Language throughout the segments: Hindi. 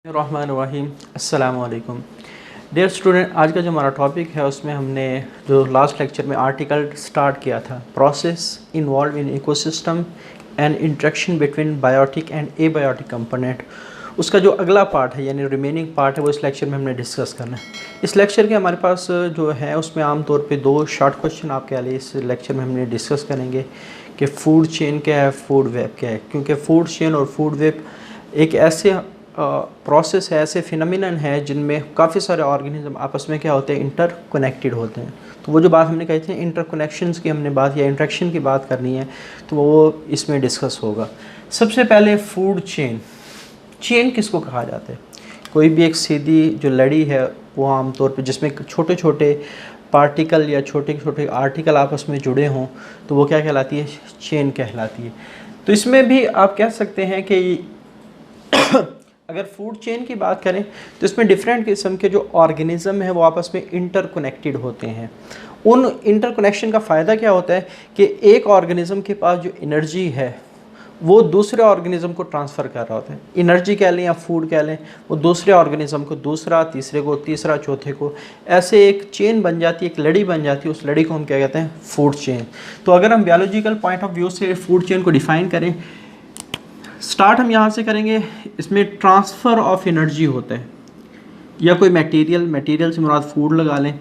रहमानिर्रहीम अस्सलाम वालेकुम डियर स्टूडेंट। आज का जो हमारा टॉपिक है उसमें हमने जो लास्ट लेक्चर में आर्टिकल स्टार्ट किया था, process involve in ecosystem and interaction between biotic and abiotic component, उसका जो अगला पार्ट है यानी रिमेनिंग पार्ट है वो इस लेक्चर में हमने डिस्कस करना है। इस लेक्चर के हमारे पास जो है उसमें आमतौर पे दो शॉर्ट क्वेश्चन आपके लिए इस लेक्चर में हमने डिस्कस करेंगे कि फूड चेन क्या है, फूड वेब क्या है। क्योंकि फूड चेन और फूड वेब एक ऐसे प्रोसेस है, ऐसे फिनोमिनन है जिनमें काफ़ी सारे ऑर्गेनिज्म आपस में क्या होते हैं, इंटर कनेक्टेड होते हैं। तो वो जो बात हमने कही थी इंटर कनेक्शंस की हमने बात या इंट्रैक्शन की बात करनी है तो वो इसमें डिस्कस होगा। सबसे पहले फूड चेन। चेन किसको कहा जाता है? कोई भी एक सीधी जो लड़ी है वो आमतौर पे जिसमें छोटे छोटे पार्टिकल या छोटे छोटे आर्टिकल आपस में जुड़े हों तो वो क्या कहलाती है, चेन कहलाती है। तो इसमें भी आप कह सकते हैं कि अगर फूड चेन की बात करें तो इसमें डिफरेंट किस्म के जो ऑर्गेनिज्म हैं वो आपस में इंटर कनेक्टेड होते हैं। उन इंटर कनेक्शन का फ़ायदा क्या होता है कि एक ऑर्गेनिज्म के पास जो एनर्जी है वो दूसरे ऑर्गेनिज्म को ट्रांसफ़र कर रहा होता है। एनर्जी कह लें या फूड कह लें, वो दूसरे ऑर्गेनिज्म को, दूसरा तीसरे को, तीसरा चौथे को, ऐसे एक चेन बन जाती है, एक लड़ी बन जाती है। उस लड़ी को हम क्या कहते हैं, फूड चेन। तो अगर हम बायोलॉजिकल पॉइंट ऑफ व्यू से फूड चेन को डिफ़ाइन करें, स्टार्ट हम यहाँ से करेंगे। इसमें ट्रांसफ़र ऑफ एनर्जी होता है या कोई मटेरियल से मुराद फूड लगा लें,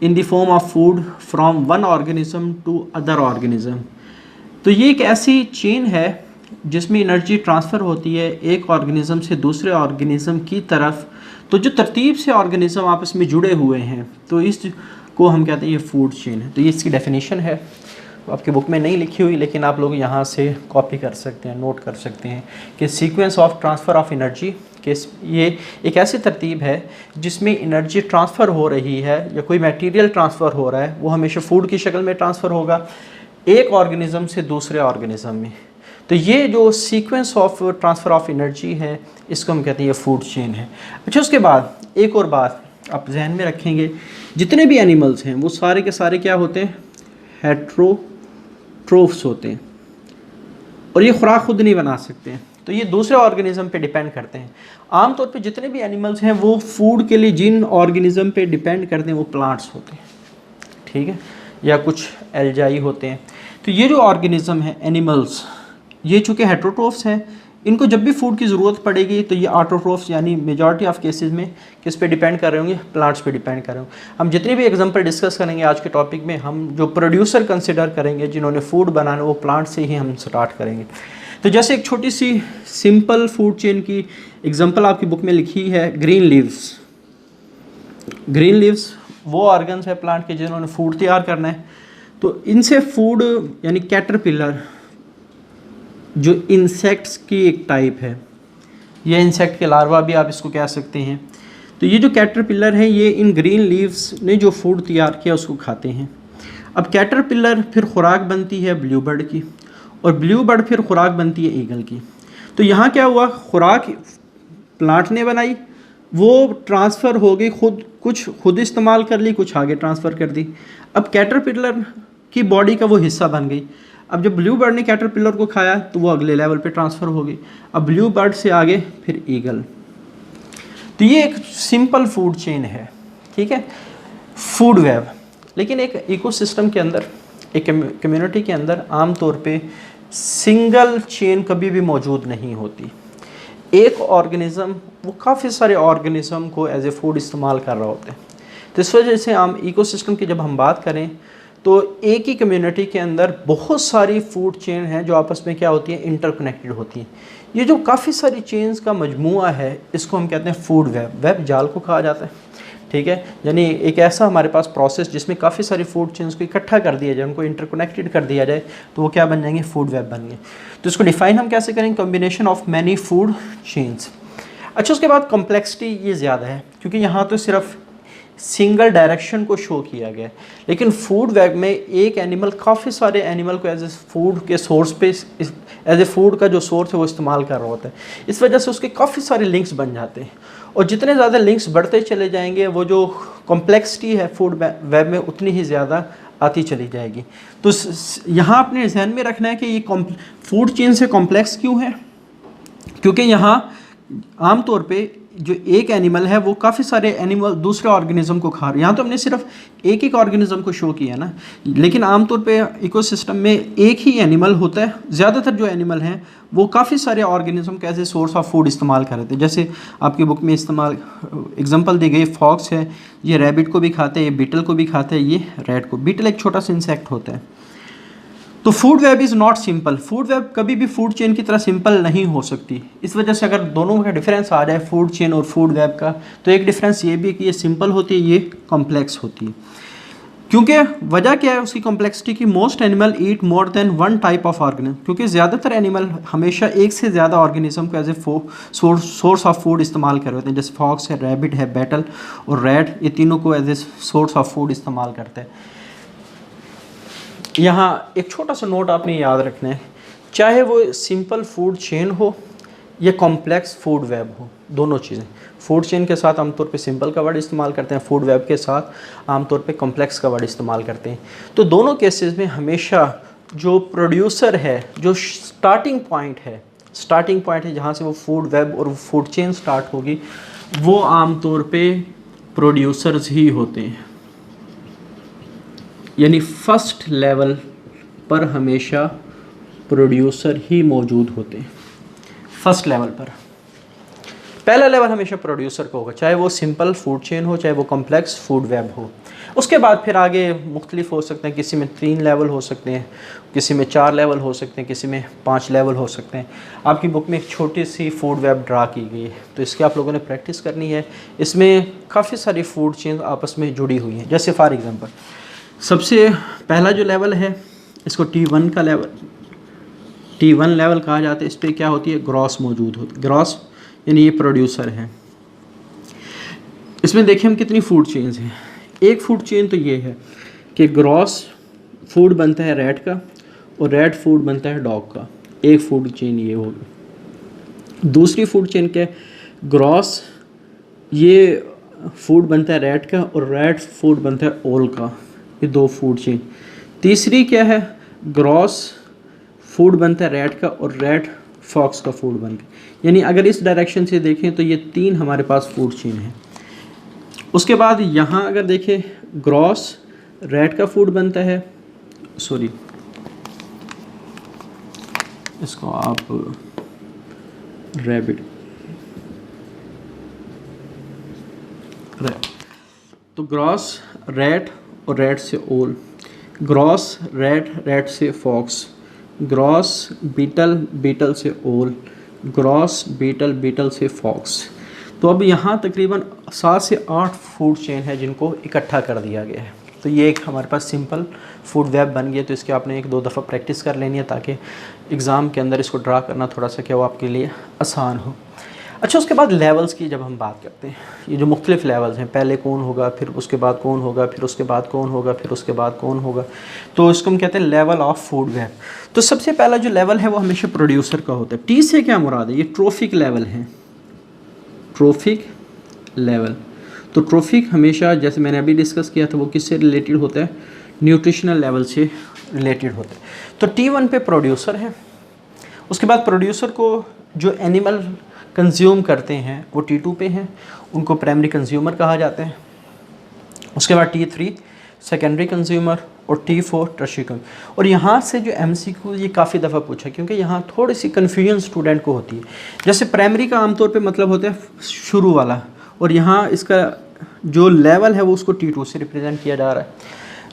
in the form of food from one organism to other organism. तो ये एक ऐसी चेन है जिसमें एनर्जी ट्रांसफ़र होती है एक ऑर्गेनिज्म से दूसरे ऑर्गेनिज्म की तरफ। तो जो तरतीब से ऑर्गेनिज्म आपस में जुड़े हुए हैं तो इसको हम कहते हैं ये फूड चेन है। तो ये इसकी डेफिनेशन है, आपकी बुक में नहीं लिखी हुई लेकिन आप लोग यहाँ से कॉपी कर सकते हैं, नोट कर सकते हैं कि sequence of transfer of energy के ये एक ऐसी तरतीब है जिसमें एनर्जी ट्रांसफ़र हो रही है या कोई मटेरियल ट्रांसफ़र हो रहा है, वो हमेशा फूड की शक्ल में ट्रांसफ़र होगा एक ऑर्गेनिज्म से दूसरे ऑर्गेनिज्म में। तो ये जो sequence of transfer of energy है इसको हम कहते हैं ये फूड चेन है। अच्छा, उसके बाद एक और बात आप जहन में रखेंगे, जितने भी एनिमल्स हैं वो सारे के सारे क्या होते हैं, हेट्रोट्रोफ्स होते हैं और ये खुराक खुद नहीं बना सकते हैं। तो ये दूसरे ऑर्गेनिज्म पे डिपेंड करते हैं। आमतौर पे जितने भी एनिमल्स हैं वो फूड के लिए जिन ऑर्गेनिज्म पे डिपेंड करते हैं वो प्लांट्स होते हैं, ठीक है, या कुछ एल्जाई होते हैं। तो ये जो ऑर्गेनिज्म है एनिमल्स, ये चूँकि हेट्रोट्रोफ्स हैं, इनको जब भी फूड की ज़रूरत पड़ेगी तो ये ऑटोट्रोफ्स यानी मेजॉरिटी ऑफ केसेस में किस पे डिपेंड कर रहे होंगे, प्लांट्स पे डिपेंड कर रहे होंगे। हम जितने भी एग्जांपल डिस्कस करेंगे आज के टॉपिक में, हम जो प्रोड्यूसर कंसिडर करेंगे जिन्होंने फूड बनाना वो प्लांट से ही हम स्टार्ट करेंगे। तो जैसे एक छोटी सी सिंपल फूड चेन की एग्जाम्पल आपकी बुक में लिखी है, ग्रीन लीव्स। ग्रीन लीव्स वो ऑर्गन्स है प्लांट के जिन्होंने फूड तैयार करना है। तो इनसे फूड यानी कैटरपिलर जो इंसेक्ट्स की एक टाइप है, यह इंसेक्ट के लार्वा भी आप इसको कह सकते हैं। तो ये जो कैटरपिलर है ये इन ग्रीन लीव्स ने जो फूड तैयार किया उसको खाते हैं। अब कैटरपिलर फिर खुराक बनती है ब्लू बर्ड की और ब्लू बर्ड फिर खुराक बनती है ईगल की। तो यहाँ क्या हुआ, खुराक प्लांट ने बनाई, वो ट्रांसफ़र हो गई, कुछ खुद इस्तेमाल कर ली, कुछ आगे ट्रांसफ़र कर दी। अब कैटरपिलर की बॉडी का वो हिस्सा बन गई। अब जब ब्लू बर्ड ने कैटरपिलर को खाया तो वो अगले लेवल पे ट्रांसफ़र हो गई। अब ब्लू बर्ड से आगे फिर ईगल। तो ये एक सिंपल फूड चेन है, ठीक है, फूड वेब। लेकिन एक इकोसिस्टम के अंदर, एक कम्युनिटी के अंदर आमतौर पे सिंगल चेन कभी भी मौजूद नहीं होती। एक ऑर्गेनिज़म वो काफ़ी सारे ऑर्गेनिज़म को एज ए फूड इस्तेमाल कर रहा होता है। तो इस वजह से हम इकोसिस्टम की जब हम बात करें तो एक ही कम्युनिटी के अंदर बहुत सारी फूड चेन हैं जो आपस में क्या होती हैं, इंटरकनेक्टेड होती हैं। ये जो काफ़ी सारी चेन्स का मजमूआ है इसको हम कहते हैं फूड वेब। वेब जाल को कहा जाता है, ठीक है, यानी एक ऐसा हमारे पास प्रोसेस जिसमें काफ़ी सारी फूड चेन्स को इकट्ठा कर दिया जाए, उनको इंटरकनेक्टेड कर दिया जाए तो वो क्या बन जाएंगे, फूड वेब बन गए। तो इसको डिफाइन हम कैसे करेंगे, combination of many food chains. अच्छा, उसके बाद कॉम्प्लेक्सिटी ये ज़्यादा है क्योंकि यहाँ तो सिर्फ सिंगल डायरेक्शन को शो किया गया है, लेकिन फूड वेब में एक एनिमल काफ़ी सारे एनिमल को एज ए फूड के सोर्स पे, एज ए फूड का जो सोर्स है वो इस्तेमाल कर रहा होता है। इस वजह से उसके काफ़ी सारे लिंक्स बन जाते हैं और जितने ज़्यादा लिंक्स बढ़ते चले जाएंगे वो जो कॉम्प्लेक्सिटी है फूड वेब में उतनी ही ज़्यादा आती चली जाएगी। तो यहाँ अपने ध्यान में रखना है कि ये फूड चेन से कॉम्प्लेक्स क्यों है, क्योंकि यहाँ आमतौर पे जो एक एनिमल है वो काफ़ी सारे एनिमल दूसरे ऑर्गेनिज्म को खा रहा है। यहाँ तो हमने सिर्फ एक एक ऑर्गेनिज्म को शो किया ना, लेकिन आमतौर पे इकोसिस्टम में एक ही एनिमल होता है। ज़्यादातर जो एनिमल हैं वो काफ़ी सारे ऑर्गेनिज्म के as a source of food इस्तेमाल कर रहे थे। जैसे आपकी बुक में इस्तेमाल एग्जांपल दी गई, फॉक्स है, ये रैबिट को भी खाते हैं, ये बीटल को भी खाते हैं, ये रैट को। बीटल एक छोटा सा इंसेक्ट होता है। तो food web is not simple. Food web कभी भी फूड चेन की तरह सिंपल नहीं हो सकती। इस वजह से अगर दोनों का डिफरेंस आ जाए, फूड चेन और फूड वेब का, तो एक डिफरेंस ये भी है कि ये सिंपल होती है, ये कॉम्प्लेक्स होती है। क्योंकि वजह क्या है उसकी कॉम्प्लेक्सिटी की? Most animal eat more than one type of organism. क्योंकि ज़्यादातर एनिमल हमेशा एक से ज़्यादा ऑर्गेनिज्म को as a source of food इस्तेमाल कर रहे होते हैं। जैसे फॉक्स है, रैबिट है, बैटल और रैट, ये तीनों को as a source of food इस्तेमाल करते हैं। यहाँ एक छोटा सा नोट आपने याद रखना है, चाहे वो सिंपल फूड चेन हो या कॉम्प्लेक्स फूड वेब हो, दोनों चीज़ें। फूड चेन के साथ आमतौर पे सिंपल का वर्ड इस्तेमाल करते हैं, फूड वेब के साथ आमतौर पे कॉम्प्लेक्स का वर्ड इस्तेमाल करते हैं। तो दोनों केसेस में हमेशा जो प्रोड्यूसर है, जो स्टार्टिंग पॉइंट है जहाँ से वो फूड वेब और फूड चेन स्टार्ट होगी, वो आमतौर पे प्रोड्यूसर्स ही होते हैं। यानी फर्स्ट लेवल पर हमेशा प्रोड्यूसर ही मौजूद होते हैं। फर्स्ट लेवल पर पहला लेवल हमेशा प्रोड्यूसर का होगा, चाहे वो सिंपल फूड चेन हो, चाहे वो कॉम्प्लेक्स फूड वेब हो। उसके बाद फिर आगे मुख्तलिफ हो सकते हैं, किसी में 3 लेवल हो सकते हैं, किसी में 4 लेवल हो सकते हैं, किसी में 5 लेवल हो सकते हैं। आपकी बुक में एक छोटी सी फूड वेब ड्रा की गई है, तो इसकी आप लोगों ने प्रैक्टिस करनी है। इसमें काफ़ी सारी फूड चेन आपस में जुड़ी हुई हैं। जैसे फॉर एग्जांपल सबसे पहला जो लेवल है इसको T1 लेवल कहा जाता है। इस पर क्या होती है? ग्रॉस मौजूद होती है। ग्रॉस यानी ये प्रोड्यूसर है। इसमें देखिए हम कितनी फूड चेन्स हैं। एक फूड चेन तो ये है कि ग्रॉस फूड बनता है रैट का और रैट फूड बनता है डॉग का। एक फूड चेन ये होगी। दूसरी फूड चेन क्या है? ग्रॉस ये फूड बनता है रैट का और रैट फूड बनता है ओल का। ये 2 फूड चेन। तीसरी क्या है? ग्रॉस फूड बनता है रैट का और रैट फॉक्स का फूड बन के। यानी अगर इस डायरेक्शन से देखें तो ये 3 हमारे पास फूड चेन है। उसके बाद यहाँ अगर देखें, ग्रॉस रैट का फूड बनता है, सॉरी इसको आप रैबिट, तो ग्रॉस रैट और रैट से ओल, ग्रॉस रैट से फॉक्स, ग्रॉस बीटल से ओल, ग्रॉस बीटल से फॉक्स। तो अब यहाँ तकरीबन 7 से 8 फूड चेन है जिनको इकट्ठा कर दिया गया है। तो ये एक हमारे पास सिंपल फूड वेब बन गया। तो इसके आपने 1-2 दफ़ा प्रैक्टिस कर लेनी है ताकि एग्ज़ाम के अंदर इसको ड्रा करना थोड़ा सा क्या हो आपके लिए आसान हो। अच्छा, उसके बाद लेवल्स की जब हम बात करते हैं, ये जो मुख्तलिफ लेवल्स हैं, पहले कौन होगा, फिर उसके बाद कौन होगा, फिर उसके बाद कौन होगा, फिर उसके बाद कौन होगा, तो इसको हम कहते हैं लेवल ऑफ फूड वेब। तो सबसे पहला जो लेवल है वो हमेशा प्रोड्यूसर का होता है। टी से क्या मुराद है? ये ट्रोफिक लेवल है। ट्रोफिक लेवल, तो ट्रोफिक हमेशा जैसे मैंने अभी डिस्कस किया था वो किससे रिलेटेड होता है? न्यूट्रिशनल लेवल से रिलेटेड होता है। तो T1 पे प्रोड्यूसर है। उसके बाद प्रोड्यूसर को जो एनिमल कंज्यूम करते हैं वो T2 पे हैं, उनको प्राइमरी कंज्यूमर कहा जाता है। उसके बाद T3 सेकेंडरी कंज्यूमर और T4 टर्शियरी कंज्यूमर। और यहाँ से जो MCQ ये काफ़ी दफ़ा पूछा क्योंकि यहाँ थोड़ी सी कन्फ्यूजन स्टूडेंट को होती है। जैसे प्राइमरी का आमतौर पे मतलब होता है शुरू वाला, और यहाँ इसका जो लेवल है वो उसको T2 से रिप्रेजेंट किया जा रहा है।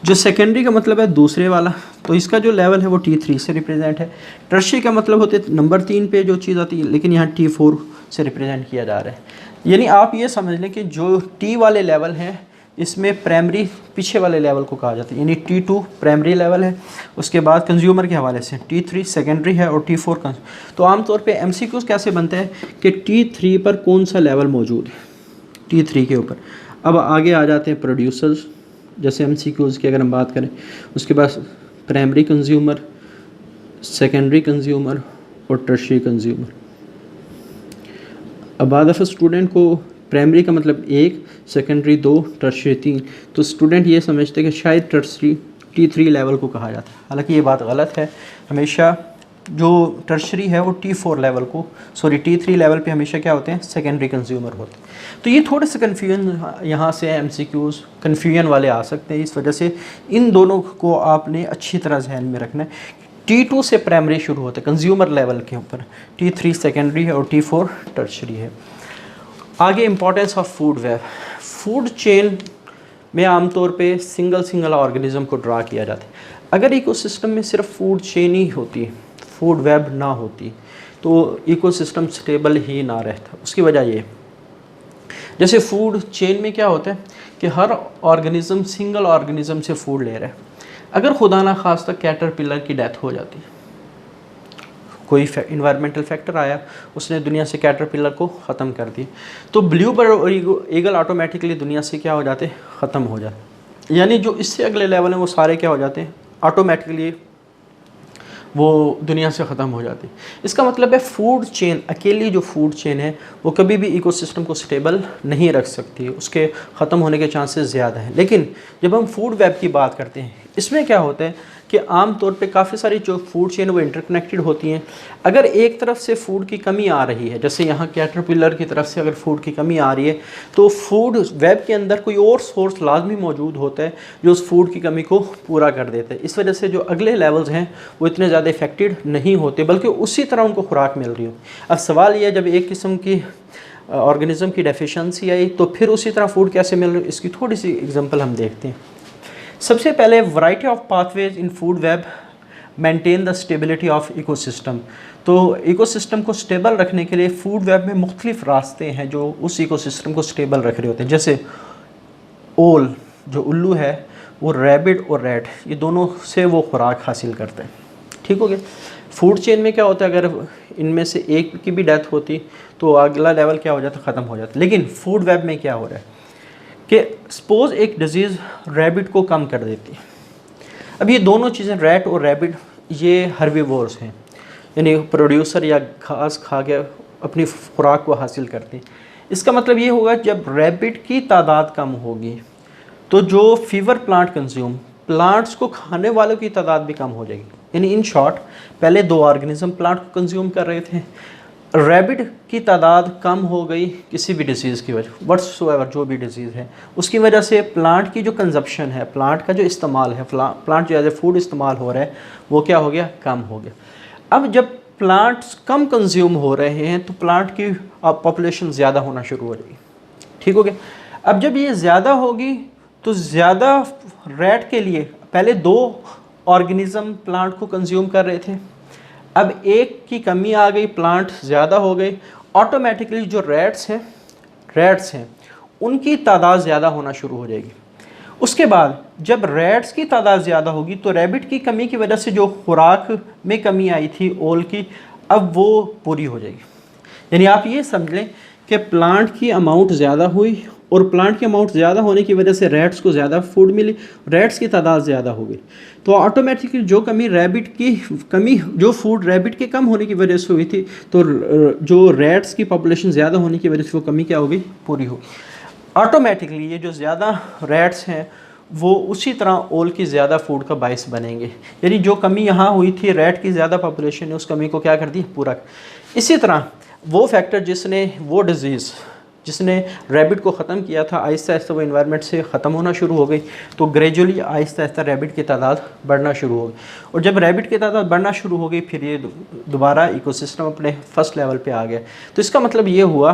जो सेकेंडरी का मतलब है दूसरे वाला, तो इसका जो लेवल है वो T3 से रिप्रेजेंट है। टर्शियरी का मतलब होते है नंबर 3 पे जो चीज़ आती है, लेकिन यहाँ T4 से रिप्रेजेंट किया जा रहा है। यानी आप ये समझ लें कि जो T वाले लेवल हैं इसमें प्राइमरी पीछे वाले लेवल को कहा जाता है। यानी T2 प्राइमरी लेवल है, उसके बाद कंज्यूमर के हवाले से T3 सेकेंडरी है और T4 तो आमतौर पे MCQ कैसे बनता है कि T3 पर कौन सा लेवल मौजूद है, T3 के ऊपर। अब आगे आ जाते हैं प्रोड्यूसर्स। जैसे MCQs की अगर हम बात करें, उसके बाद प्राइमरी कंज्यूमर, सेकेंडरी कंज्यूमर और टर्शियरी कंज्यूमर। अब बाद ऑफ स्टूडेंट को प्राइमरी का मतलब 1, सेकेंडरी 2, टर्शियरी 3, तो स्टूडेंट ये समझते हैं कि शायद टर्शियरी T3 लेवल को कहा जाता है। हालांकि ये बात गलत है। हमेशा जो टर्शरी है वो T4 लेवल को, सॉरी T3 लेवल पे हमेशा क्या होते हैं, सेकेंडरी कंज्यूमर होते हैं। तो ये थोड़े से कन्फ्यूजन यहाँ से MCQs कन्फ्यूजन वाले आ सकते हैं, इस वजह से इन दोनों को आपने अच्छी तरह ध्यान में रखना है। T2 से प्राइमरी शुरू होता है कंज्यूमर लेवल के ऊपर, T3 सेकेंडरी है और T4 टर्शरी है। आगे importance of food web. Food chain में आमतौर पे सिंगल ऑर्गेनिज्म को ड्रा किया जाता है। अगर इकोसिस्टम में सिर्फ फूड चेन ही होती, फूड वेब ना होती, तो इकोसिस्टम स्टेबल ही ना रहता। उसकी वजह ये, जैसे फूड चेन में क्या होता है कि हर ऑर्गेनिज्म सिंगल ऑर्गेनिज्म से फूड ले रहा है। अगर खुदा ना खास्ता कैटरपिलर की डेथ हो जाती, कोई इन्वायरमेंटल फैक्टर आया, उसने दुनिया से कैटरपिलर को ख़त्म कर दिया, तो ब्लू बर्ड और ईगल ऑटोमेटिकली दुनिया से क्या हो जाते, ख़त्म हो जाते। यानी जो इससे अगले लेवल हैं वो सारे क्या हो जाते हैं, ऑटोमेटिकली वो दुनिया से ख़त्म हो जाती। इसका मतलब है फूड चेन, अकेली जो फूड चेन है वो कभी भी इकोसिस्टम को स्टेबल नहीं रख सकती, उसके ख़त्म होने के चांसेस ज़्यादा हैं। लेकिन जब हम फूड वेब की बात करते हैं, इसमें क्या होता है कि आम तौर पे काफ़ी सारी जो फूड चेन वो इंटरकनेक्टेड होती हैं। अगर एक तरफ से फूड की कमी आ रही है, जैसे यहाँ कैटरपिलर की तरफ से अगर फूड की कमी आ रही है, तो फूड वेब के अंदर कोई और सोर्स लाजमी मौजूद होता है जो उस फूड की कमी को पूरा कर देता है। इस वजह से जो अगले लेवल्स हैं वो इतने ज़्यादा इफेक्टेड नहीं होते, बल्कि उसी तरह उनको खुराक मिल रही हो। अब सवाल यह है, जब एक किस्म की ऑर्गेनिज्म की डेफिशिएंसी आई तो फिर उसी तरह फूड कैसे मिल रही है, इसकी थोड़ी सी एग्जांपल हम देखते हैं। सबसे पहले variety of pathways in food web maintain the stability of ecosystem. तो इकोसिस्टम को स्टेबल रखने के लिए फूड वेब में मुख्तलिफ रास्ते हैं जो उस इकोसिस्टम को स्टेबल रख रहे होते हैं। जैसे ओल, जो उल्लू है, वो रैबिट और रैट, ये दोनों से वो खुराक हासिल करते हैं। ठीक हो गया। फूड चेन में क्या होता है, अगर इनमें से एक की भी डेथ होती तो अगला लेवल क्या हो जाता, ख़त्म हो जाता। लेकिन फूड वेब में क्या हो रहा है कि सपोज़ एक डिजीज़ रैबिट को कम कर देती है। अब ये दोनों चीज़ें, रैट और रैबिट, ये हर्बीवोर्स हैं, यानी प्रोड्यूसर या घास खा के अपनी खुराक को हासिल करते हैं। इसका मतलब ये होगा जब रैबिट की तादाद कम होगी तो जो फीवर प्लांट कंज्यूम, प्लांट्स को खाने वालों की तादाद भी कम हो जाएगी। यानी इन शॉर्ट, पहले दो ऑर्गेनिज्म प्लांट को कंज्यूम कर रहे थे, रैबिट की तादाद कम हो गई किसी भी डिजीज़ की वजह, व्हाट्सोएवर जो भी डिजीज़ है उसकी वजह से प्लांट की जो कंजप्शन है, प्लांट का जो इस्तेमाल है, प्लांट जो एज ए फूड इस्तेमाल हो रहा है वो क्या हो गया, कम हो गया। अब जब प्लांट्स कम कंज्यूम हो रहे हैं तो प्लांट की पॉपुलेशन ज़्यादा होना शुरू हो जाएगी। ठीक हो गया। अब जब ये ज़्यादा होगी तो ज़्यादा रैट के लिए, पहले दो ऑर्गेनिज्म प्लांट को कंज्यूम कर रहे थे, अब एक की कमी आ गई, प्लांट ज़्यादा हो गए, ऑटोमेटिकली जो रैट्स हैं उनकी तादाद ज़्यादा होना शुरू हो जाएगी। उसके बाद जब रैट्स की तादाद ज़्यादा होगी तो रैबिट की कमी की वजह से जो खुराक में कमी आई थी ओल की, अब वो पूरी हो जाएगी। यानी आप ये समझ लें कि प्लांट की अमाउंट ज़्यादा हुई और प्लांट की अमाउंट ज़्यादा होने की वजह से रैट्स को ज़्यादा फूड मिली, रैट्स की तादाद ज़्यादा हो गई, तो ऑटोमेटिकली जो कमी रैबिट की कमी, जो फूड रैबिट के कम होने की वजह से हुई थी, तो जो रैट्स की पॉपुलेशन ज़्यादा होने की वजह से वो कमी क्या हो गई, पूरी हो गई। ऑटोमेटिकली ये जो ज़्यादा रैट्स हैं वो उसी तरह ओल की ज़्यादा फूड का बाइस बनेंगे। यानी जो कमी यहाँ हुई थी, रैट की ज़्यादा पॉपुलेशन ने उस कमी को क्या कर दी, पूरा। इसी तरह वो फैक्टर जिसने, वो डिज़ीज़ जिसने रैबिट को ख़त्म किया था, आहिस्ता आहिस्ता वो इन्वायरमेंट से ख़त्म होना शुरू हो गई, तो ग्रेजुअली आहिस्ता आहिस्ता रैबिट की तादाद बढ़ना शुरू हो गई। और जब रैबिट की तादाद बढ़ना शुरू हो गई फिर ये दोबारा इकोसिस्टम अपने फर्स्ट लेवल पे आ गया। तो इसका मतलब ये हुआ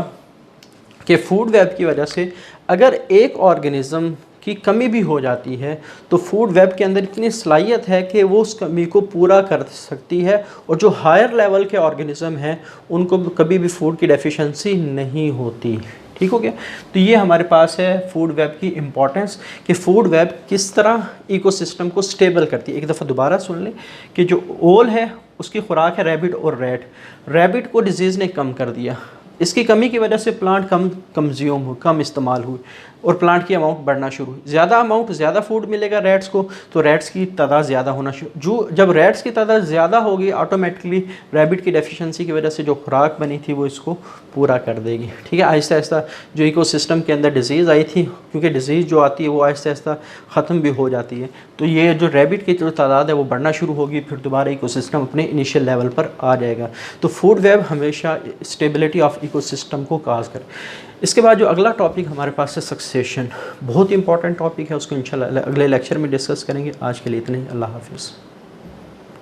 कि फूड वेब की वजह से अगर एक ऑर्गेनिज़म की कमी भी हो जाती है तो फूड वेब के अंदर इतनी सलाहियत है कि वो उस कमी को पूरा कर सकती है, और जो हायर लेवल के ऑर्गेनिज़म हैं उनको कभी भी फूड की डेफिशिएंसी नहीं होती। ठीक हो गया। तो ये हमारे पास है फूड वेब की इम्पोर्टेंस, कि फूड वेब किस तरह इकोसिस्टम को स्टेबल करती है। एक दफ़ा दोबारा सुन लें कि जो ओल है उसकी खुराक है रैबिट और रैट, रैबिट को डिजीज़ ने कम कर दिया, इसकी कमी की वजह से प्लांट कम कंज्यूम हो, कम इस्तेमाल हुई और प्लांट की अमाउंट बढ़ना शुरू हुई। ज़्यादा फूड मिलेगा रैट्स को, तो रैट्स की तादाद ज़्यादा होना शुरू, जब रैट्स की तादाद ज़्यादा होगी ऑटोमेटिकली रैबिट की डेफिशिएंसी की वजह से जो खुराक बनी थी वो इसको पूरा कर देगी। ठीक है, आहिस्ता आहिस्ता जो इकोसिस्टम के अंदर डिजीज़ आई थी, क्योंकि डिजीज़ जो आती है वो आहिस्ता आहिस्ता ख़त्म भी हो जाती है, तो ये जो रैबिट की जो तादाद है वो बढ़ना शुरू होगी, फिर दोबारा इकोसिस्टम अपने इनिशियल लेवल पर आ जाएगा। तो फूड वेब हमेशा स्टेबिलिटी ऑफ इकोसिस्टम को काज करे। इसके बाद जो अगला टॉपिक हमारे पास है सक्सेशन, बहुत इंपॉर्टेंट टॉपिक है, उसको इंशाल्लाह अगले लेक्चर में डिस्कस करेंगे। आज के लिए इतने ही, अल्लाह हाफिज़।